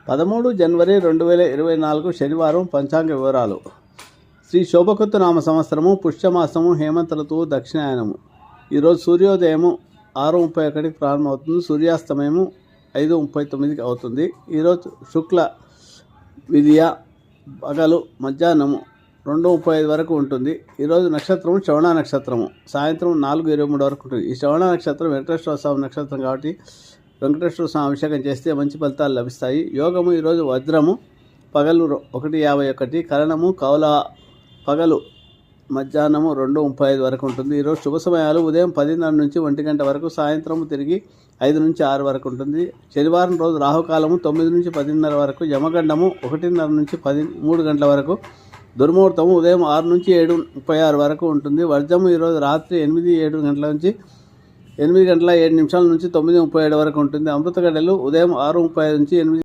13 జనవరి 2024 శనివారం పంచాంగ వివరాలు. శ్రీ శోభకృత్ నామ సంవత్సరము, పుష్యమాసము, హేమంత ఋతువు, దక్షిణాయనము. ఈరోజు సూర్యోదయము 6:31 ప్రారంభమవుతుంది. సూర్యాస్తమయము 5:39 అవుతుంది. ఈరోజు శుక్ల విధియ పగలు మధ్యాహ్నము 2:35 వరకు ఉంటుంది. ఈరోజు నక్షత్రము శ్రవణ నక్షత్రము, సాయంత్రం 4:23 వరకు ఉంటుంది. ఈ శ్రవణ నక్షత్రం వెంకటేశ్వర స్వామి నక్షత్రం కాబట్టి వెంకటేశ్వర స్వామి అభిషేకం చేస్తే మంచి ఫలితాలు లభిస్తాయి. యోగము ఈరోజు వజ్రము పగలు 1:51, కరణము కౌల పగలు మధ్యాహ్నము 2:35 వరకు ఉంటుంది. ఈరోజు శుభ సమయాలు ఉదయం 10:30 నుంచి 1 గంట వరకు, సాయంత్రం తిరిగి 5 నుంచి 6 వరకు ఉంటుంది. శనివారం రోజు రాహుకాలము 9 నుంచి 10:30 వరకు, యమగండము 1:30 నుంచి 13 గంటల వరకు, దుర్ముహూర్తము ఉదయం 6 నుంచి 7:36 వరకు ఉంటుంది. వర్జము ఈరోజు రాత్రి 8:07 గంటల నుంచి 8 గంటల 7 నిమిషాల నుంచి 9:37 వరకు ఉంటుంది. అమృత గడియలు ఉదయం 6:35 నుంచి 8